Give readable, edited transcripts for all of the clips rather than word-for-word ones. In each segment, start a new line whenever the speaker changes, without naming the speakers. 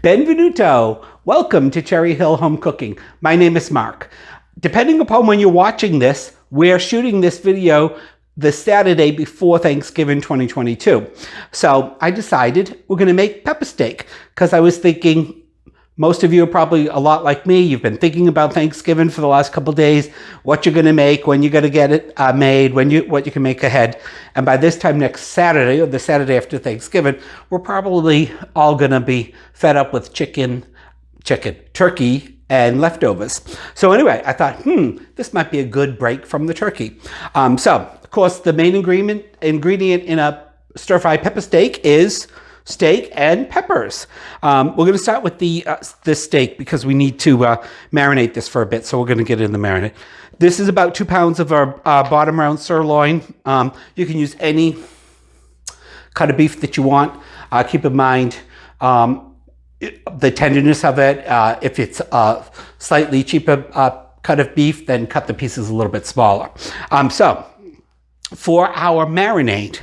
Benvenuto! Welcome to Cherry Hill Home Cooking. My name is Mark. Depending upon when you're watching this, we're shooting this video the Saturday before Thanksgiving 2022. So I decided we're going to make pepper steak because I was thinking most of you are probably a lot like me. You've been thinking about Thanksgiving for the last couple of days, what you're going to make, when you're going to get it made, what you can make ahead. And by this time next Saturday, or the Saturday after Thanksgiving, we're probably all going to be fed up with turkey, and leftovers. So anyway, I thought, this might be a good break from the turkey. So, of course, the main ingredient in a stir-fry pepper steak is steak and peppers. We're going to start with this steak because we need to marinate this for a bit, so we're going to get in the marinade. This is about 2 pounds of our bottom round sirloin. You can use any cut of beef that you want. Keep in mind the tenderness of it. If it's a slightly cheaper cut of beef, then cut the pieces a little bit smaller. So for our marinade,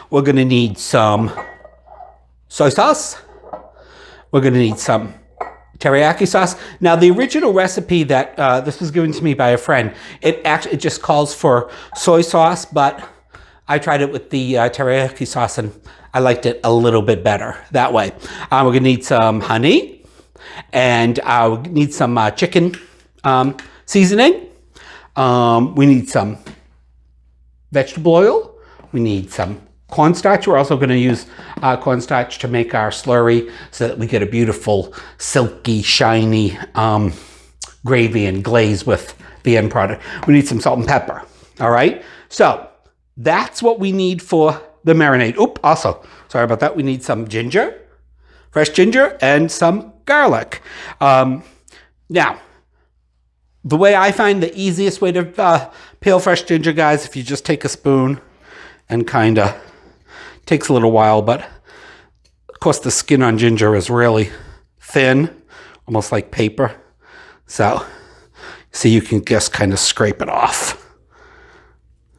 we're going to need some soy sauce. We're going to need some teriyaki sauce. Now, the original recipe that this was given to me by a friend, it just calls for soy sauce, but I tried it with the teriyaki sauce and I liked it a little bit better that way. We're going to need some honey, and we need some chicken seasoning. We need some vegetable oil. We need some cornstarch. We're also going to use cornstarch to make our slurry so that we get a beautiful, silky, shiny gravy and glaze with the end product. We need some salt and pepper. All right. So that's what we need for the marinade. Also, sorry about that. We need some ginger, fresh ginger, and some garlic. Now, the way I find the easiest way to peel fresh ginger, guys, if you just take a spoon and kind of, takes a little while, but of course the skin on ginger is really thin, almost like paper. So, see, you can just kind of scrape it off.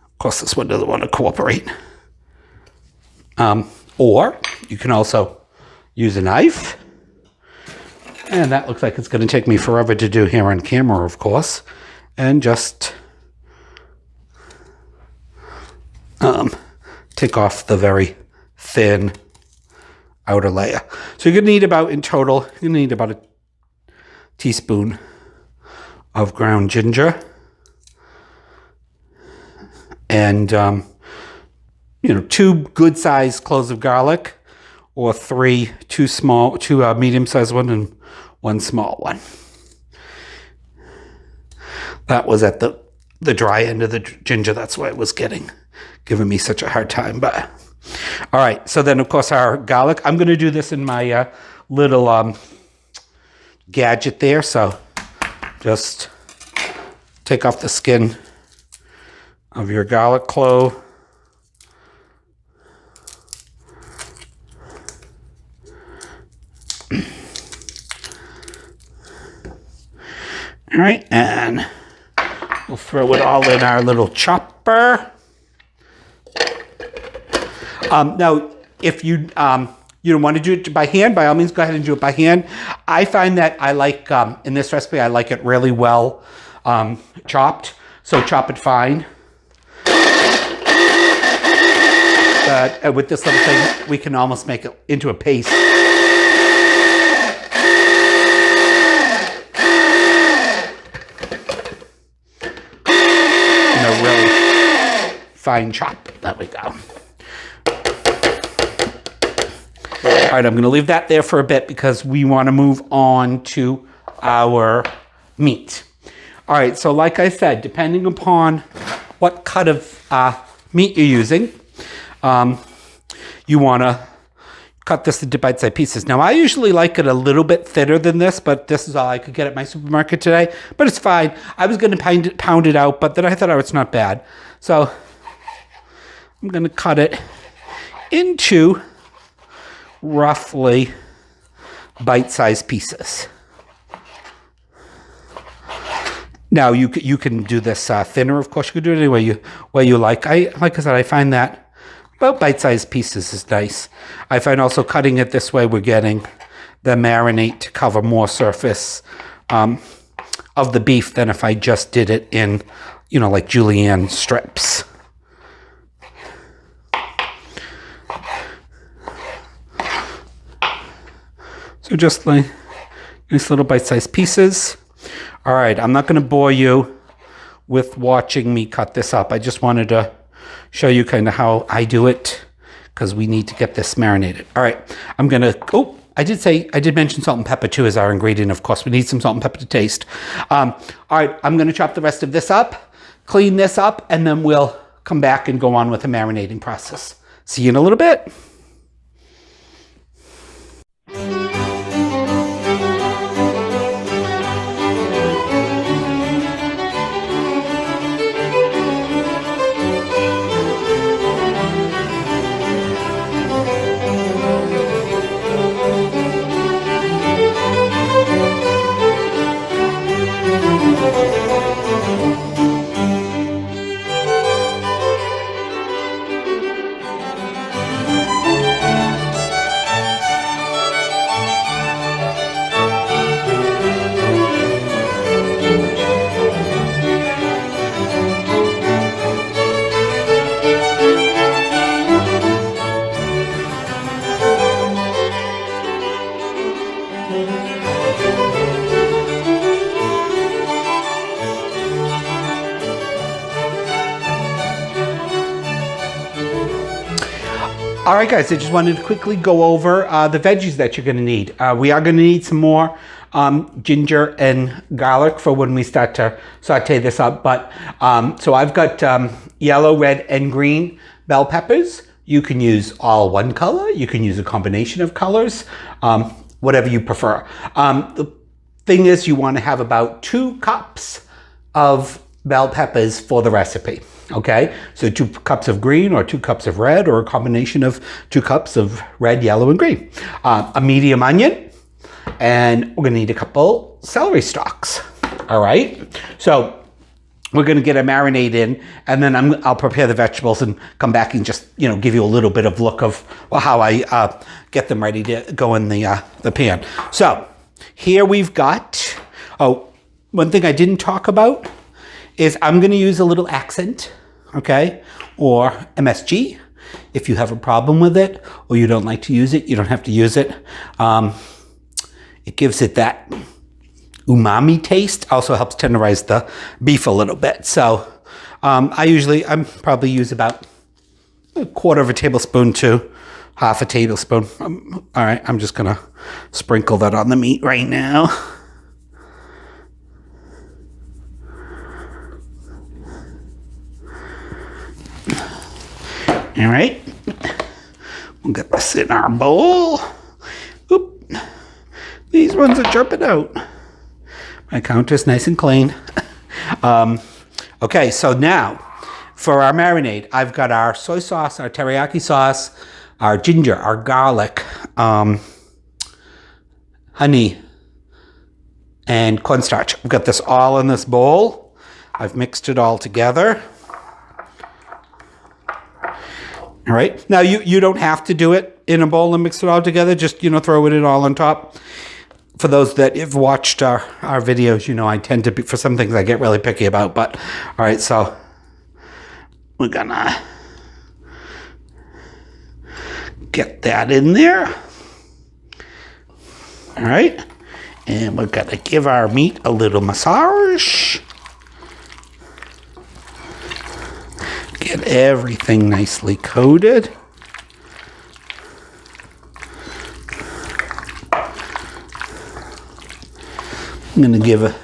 Of course, this one doesn't want to cooperate. Or you can also use a knife. And that looks like it's going to take me forever to do here on camera, of course. And just take off the very thin outer layer. So you're going to need about a teaspoon of ground ginger. And 2 good-sized cloves of garlic, or 2 medium-sized ones and 1 small one. That was at the dry end of the ginger. That's why it was giving me such a hard time. But all right. So then, of course, our garlic. I'm going to do this in my little gadget there. So just take off the skin of your garlic clove. All right, and we'll throw it all in our little chopper. Now, if you don't want to do it by hand, by all means, go ahead and do it by hand. I find that I like, in this recipe, I like it really well chopped, so chop it fine. But with this little thing, we can almost make it into a paste. Fine chop. There we go. All right, I'm going to leave that there for a bit because we want to move on to our meat. All right, so like I said, depending upon what cut of meat you're using, you want to cut this into bite-sized pieces. Now, I usually like it a little bit thinner than this, but this is all I could get at my supermarket today. But it's fine. I was going to pound it out, but then I thought, it's not bad. So I'm going to cut it into roughly bite-sized pieces. Now, you can do this thinner, of course. You could do it any way you like. Like I said, I find that about bite-sized pieces is nice. I find also cutting it this way, we're getting the marinade to cover more surface of the beef than if I just did it in, you know, like julienne strips. So just like nice little bite-sized pieces. All right, I'm not going to bore you with watching me cut this up. I just wanted to show you kind of how I do it because we need to get this marinated. All right, I'm going to, oh, I did mention salt and pepper too as our ingredient. Of course, we need some salt and pepper to taste. All right, I'm going to chop the rest of this up, clean this up, and then we'll come back and go on with the marinating process. See you in a little bit. All right, guys, I just wanted to quickly go over the veggies that you're going to need. We are going to need some more ginger and garlic for when we start to saute this up. But so I've got yellow, red, and green bell peppers. You can use all one color. You can use a combination of colors, whatever you prefer. The thing is, you want to have about 2 cups of bell peppers for the recipe. Okay, so 2 cups of green or 2 cups of red, or a combination of 2 cups of red, yellow, and green. A medium onion, and we're gonna need a couple celery stalks. All right, so we're gonna get a marinade in, and then I'll prepare the vegetables and come back and just, you know, give you a little bit of look of how I get them ready to go in the pan. So here we've got, one thing I didn't talk about is I'm going to use a little accent, okay, or MSG. If you have a problem with it or you don't like to use it, you don't have to use it. It gives it that umami taste. Also helps tenderize the beef a little bit. So I probably use about 1/4 tablespoon to 1/2 tablespoon. All right, I'm just going to sprinkle that on the meat right now. All right, we'll get this in our bowl. Oop, these ones are jumping out. My counter's nice and clean. Okay, so now for our marinade, I've got our soy sauce, our teriyaki sauce, our ginger, our garlic, honey, and cornstarch. I've got this all in this bowl. I've mixed it all together. All right, now you don't have to do it in a bowl and mix it all together. Just, you know, throw it in all on top. For those that have watched our videos, you know, I tend to be, for some things I get really picky about, but all right, so we're gonna get that in there. All right, and we're gonna give our meat a little massage. Get everything nicely coated. I'm going to give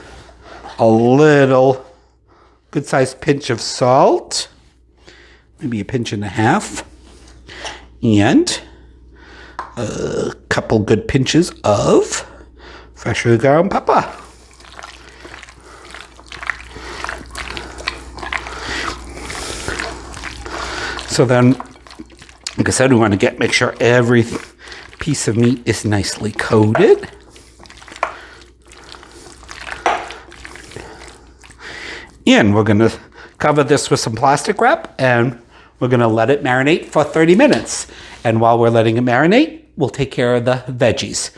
a little good-sized pinch of salt, maybe a pinch and a half, and a couple good pinches of freshly ground pepper. So then, like I said, we want to make sure every piece of meat is nicely coated. And we're going to cover this with some plastic wrap, and we're going to let it marinate for 30 minutes. And while we're letting it marinate, we'll take care of the veggies.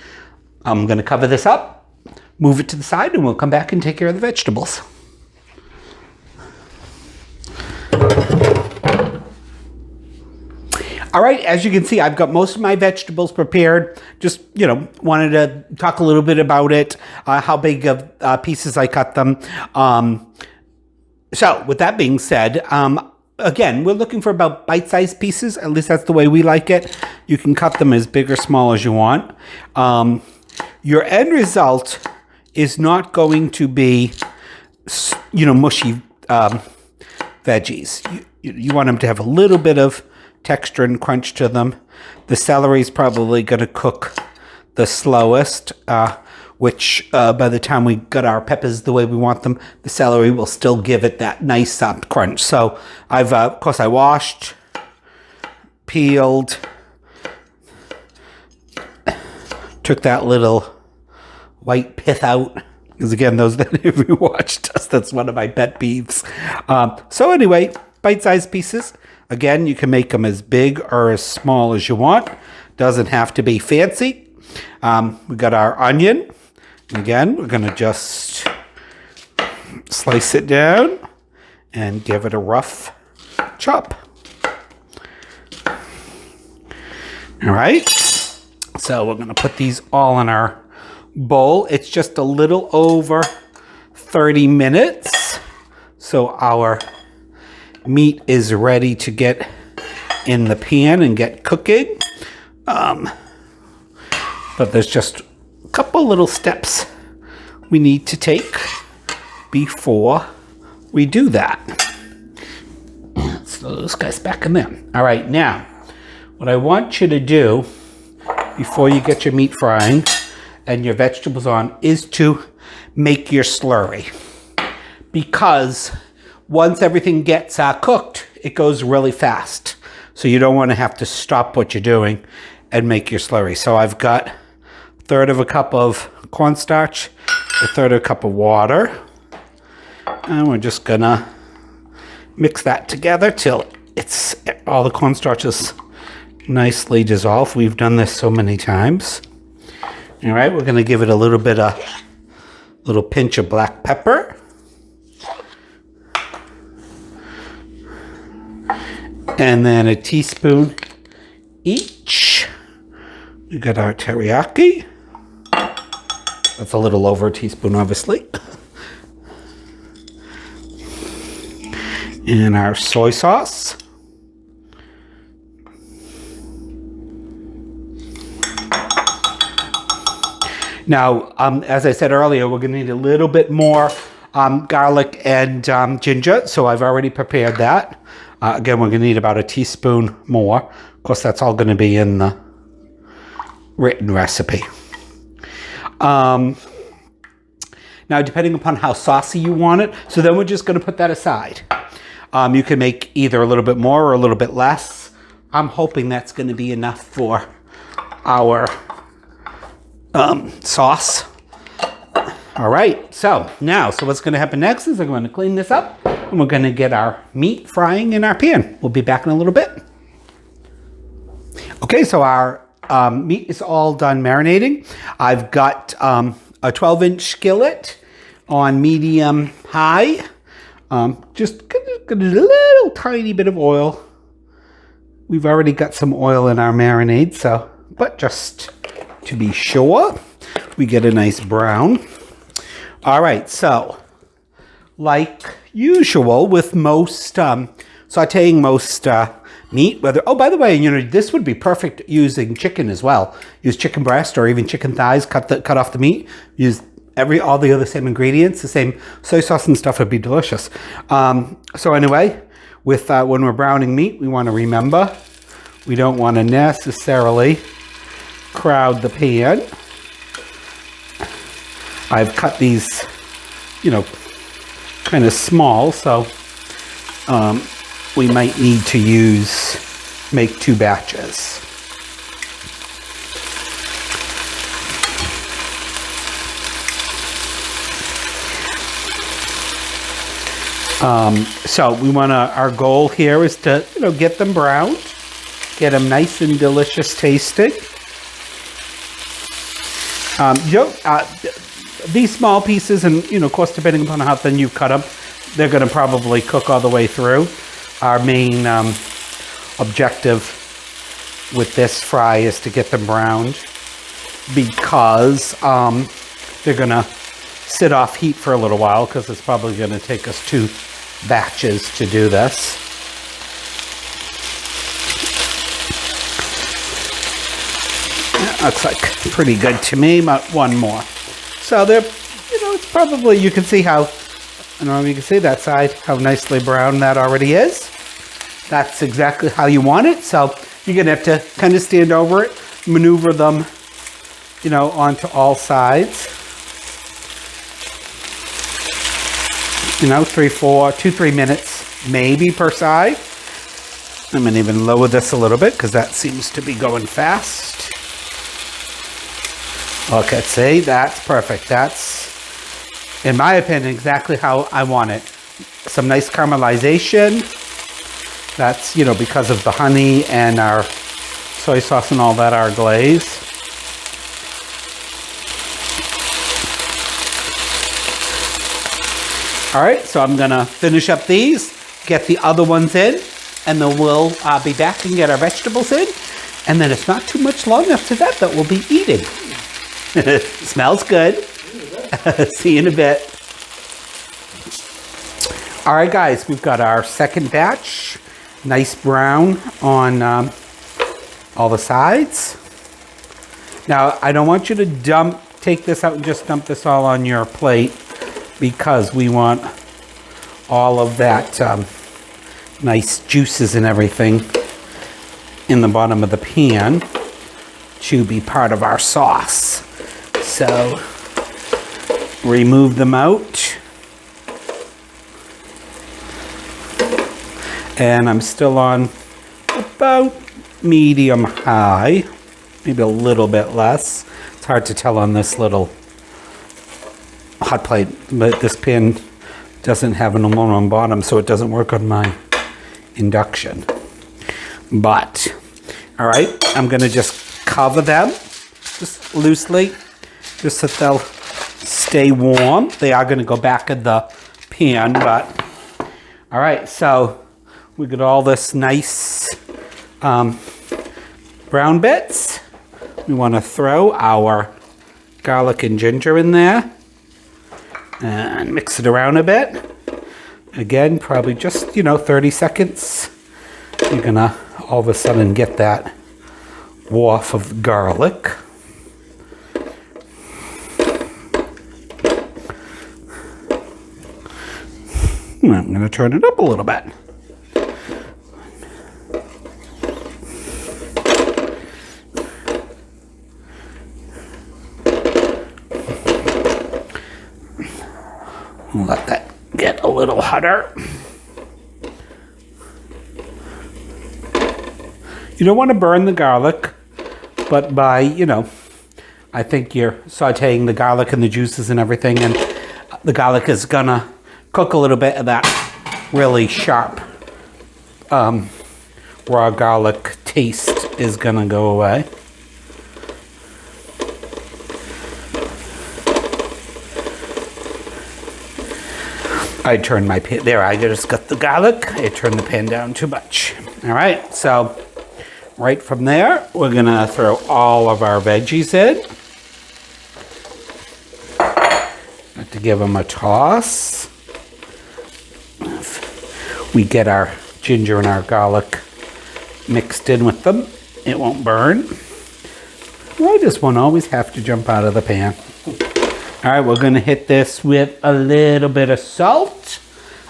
I'm going to cover this up, move it to the side, and we'll come back and take care of the vegetables. All right, as you can see, I've got most of my vegetables prepared. Just, wanted to talk a little bit about it, how big of pieces I cut them. So with that being said, again, we're looking for about bite-sized pieces. At least that's the way we like it. You can cut them as big or small as you want. Your end result is not going to be, mushy veggies. You want them to have a little bit of texture and crunch to them. The celery is probably going to cook the slowest, which by the time we got our peppers the way we want them, the celery will still give it that nice soft crunch. So I've, of course, I washed, peeled, took that little white pith out. Because again, those that have watched us, that's one of my pet peeves. So anyway, bite-sized pieces. Again, you can make them as big or as small as you want. Doesn't have to be fancy. We got our onion. Again, we're going to just slice it down and give it a rough chop. All right. So we're going to put these all in our bowl. It's just a little over 30 minutes. So our meat is ready to get in the pan and get cooking. But there's just a couple little steps we need to take before we do that. So this guy's back in there. All right, now, what I want you to do before you get your meat frying and your vegetables on is to make your slurry. Because once everything gets cooked, it goes really fast. So you don't want to have to stop what you're doing and make your slurry. So I've got a third of a cup of cornstarch, a third of a cup of water. And we're just gonna mix that together till all the cornstarch is nicely dissolved. We've done this so many times. All right, we're gonna give it a little pinch of black pepper. And then a teaspoon each. We got our teriyaki. That's a little over a teaspoon, obviously. And our soy sauce. Now, as I said earlier, we're going to need a little bit more garlic and ginger, so I've already prepared that. Again, we're going to need about a teaspoon more. Of course, that's all going to be in the written recipe. Now, depending upon how saucy you want it, so then we're just going to put that aside. You can make either a little bit more or a little bit less. I'm hoping that's going to be enough for our sauce. All right, so what's going to happen next is I'm going to clean this up and we're going to get our meat frying in our pan. We'll be back in a little bit. Okay, so our meat is all done marinating. I've got a 12-inch skillet on medium high. Just get a little tiny bit of oil. We've already got some oil in our marinade, but just to be sure, we get a nice brown. All right, so like usual with most sauteing most meat, by the way, this would be perfect using chicken as well. Use chicken breast or even chicken thighs, cut off the meat. Use all the other same ingredients, the same soy sauce and stuff would be delicious. So anyway, with when we're browning meat, we want to remember we don't want to necessarily crowd the pan. I've cut these, kind of small, so we might need to make 2 batches. So we want our goal here is to, get them browned, get them nice and delicious tasting. These small pieces, and of course, depending upon how thin you cut them, they're going to probably cook all the way through. Our main objective with this fry is to get them browned, because they're going to sit off heat for a little while, because it's probably going to take us 2 batches to do this. That looks like pretty good to me. One more. So they're, it's probably, you can see how, I don't know if you can see that side, how nicely brown that already is. That's exactly how you want it. So you're going to have to kind of stand over it, maneuver them, onto all sides. 2-3 minutes maybe per side. I'm going to even lower this a little bit, because that seems to be going fast. Okay, see, that's perfect. That's, in my opinion, exactly how I want it. Some nice caramelization. That's, because of the honey and our soy sauce and all that, our glaze. All right, so I'm gonna finish up these, get the other ones in, and then we'll be back and get our vegetables in. And then it's not too much long after that we'll be eating. Smells good. See you in a bit. All right, guys, we've got our second batch. Nice brown on all the sides. Now, I don't want you to take this out and just dump this all on your plate, because we want all of that nice juices and everything in the bottom of the pan to be part of our sauce. So remove them out. And I'm still on about medium high, maybe a little bit less. It's hard to tell on this little hot plate, but this pan doesn't have an aluminum bottom, so it doesn't work on my induction. But, all right, I'm gonna just cover them just loosely, just so they'll stay warm. They are gonna go back in the pan, but, all right, so we got all this nice brown bits. We wanna throw our garlic and ginger in there and mix it around a bit. Again, probably just, 30 seconds. You're gonna all of a sudden get that waft of garlic. I'm gonna turn it up a little bit. Let that get a little hotter. You don't want to burn the garlic, but by, I think you're sauteing the garlic and the juices and everything, and the garlic is gonna cook a little bit of that really sharp raw garlic taste is gonna go away. I turned my pan, there, I just got the garlic. I turned the pan down too much. All right, so right from there, we're gonna throw all of our veggies in. Got to give them a toss. We get our ginger and our garlic mixed in with them. It won't burn. Why does one always have to jump out of the pan? All right, we're gonna hit this with a little bit of salt,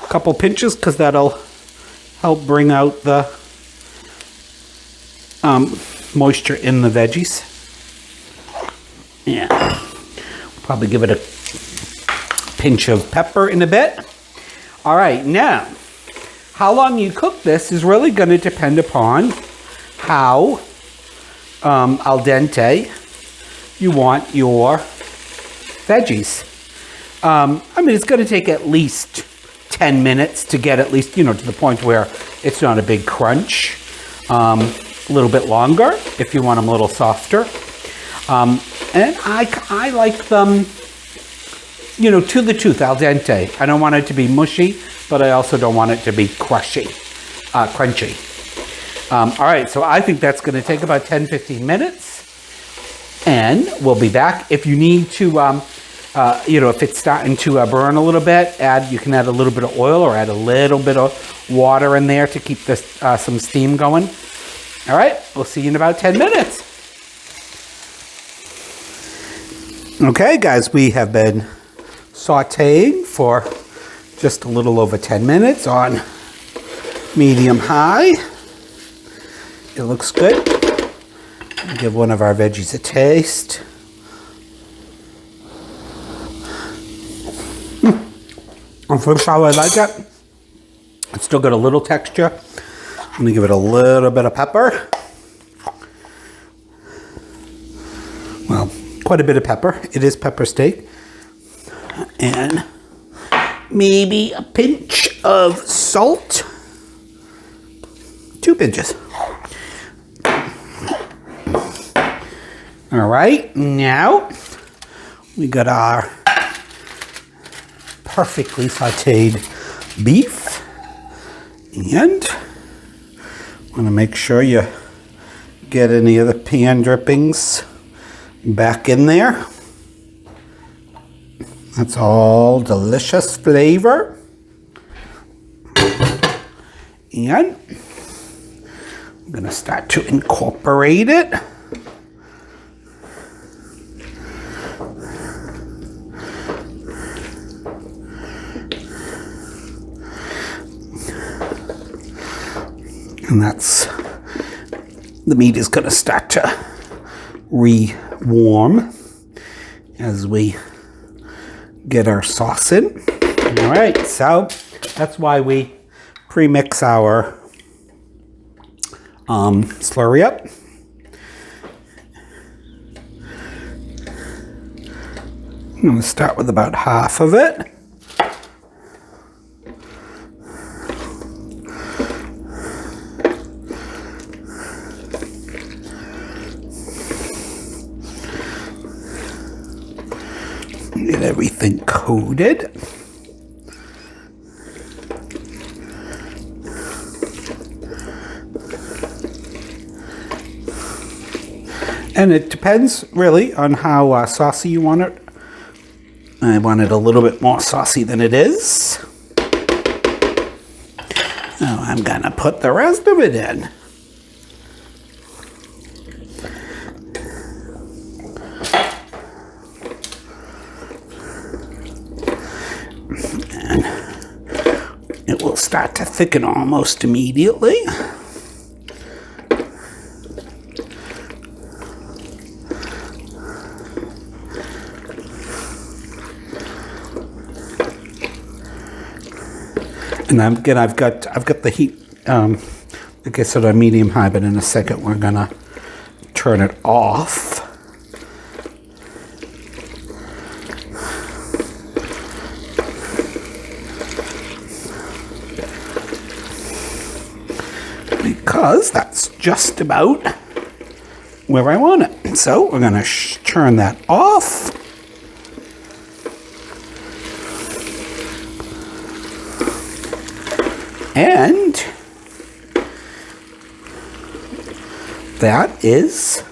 a couple pinches, because that'll help bring out the moisture in the veggies. Yeah, probably give it a pinch of pepper in a bit. All right, now, how long you cook this is really gonna depend upon how al dente you want your veggies. I mean, it's going to take at least 10 minutes to get at least, to the point where it's not a big crunch. A little bit longer if you want them a little softer. And I like them, you know, to the tooth, al dente. I don't want it to be mushy, but I also don't want it to be crunchy. All right, so I think that's going to take about 10-15 minutes. And we'll be back. If you need to, you know, if it's starting to burn a little bit, you can add a little bit of oil or add a little bit of water in there to keep this, some steam going. All right, we'll see you in about 10 minutes. Okay, guys, we have been sauteing for just a little over 10 minutes on medium high. It looks good. Give one of our veggies a taste. And for how I like it, it's still got a little texture. I'm gonna give it a little bit of pepper. Well, quite a bit of pepper. It is pepper steak. And maybe a pinch of salt. 2 pinches. All right, now we got our perfectly sauteed beef, and want to make sure you get any of the pan drippings back in there. That's all delicious flavor. And I'm going to start to incorporate it. And that's, the meat is going to start to re-warm as we get our sauce in. All right, so that's why we pre-mix our slurry up. I'm going to start with about half of it. Get everything coated. And it depends really on how saucy you want it. I want it a little bit more saucy than it is. Now I'm gonna put the rest of it in. And it will start to thicken almost immediately. And again, I've got the heat, like I said, on medium high, but in a second we're gonna turn it off. Because that's just about where I want it. So we're gonna turn that off. And that is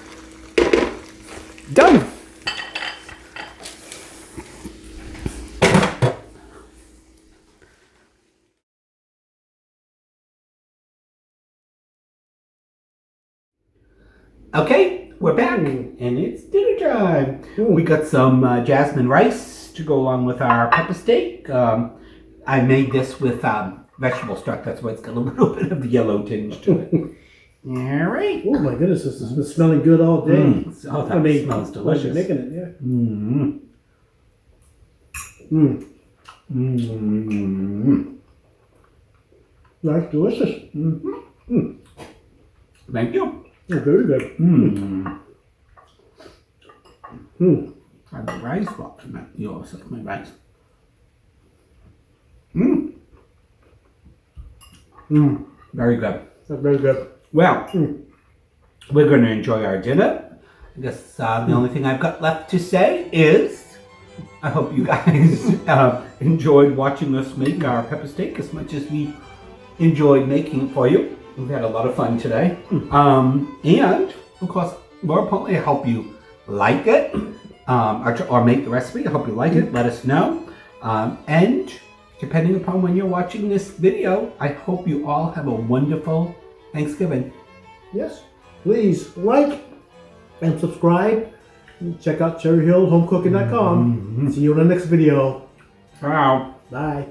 done. Okay, we're back, and it's dinner time. We got some jasmine rice to go along with our pepper steak. I made this with vegetable stock. That's why it's got a little bit of yellow tinge to it. All right.
Oh my goodness, this has been smelling good all day.
Oh, that smells delicious.
Making it, yeah. That's delicious.
Thank you.
Yeah, very good.
And the rice, you also like my rice. Very good.
That's very good.
Well, we're going to enjoy our dinner. I guess the only thing I've got left to say is I hope you guys enjoyed watching us make our pepper steak as much as we enjoyed making it for you. We've had a lot of fun today. And, of course, more importantly, I hope you like it or make the recipe. I hope you like it. Let us know. And depending upon when you're watching this video, I hope you all have a wonderful Thanksgiving.
Yes. Please like and subscribe. Check out cherryhillshomecooking.com. See you in the next video.
Ciao.
Bye.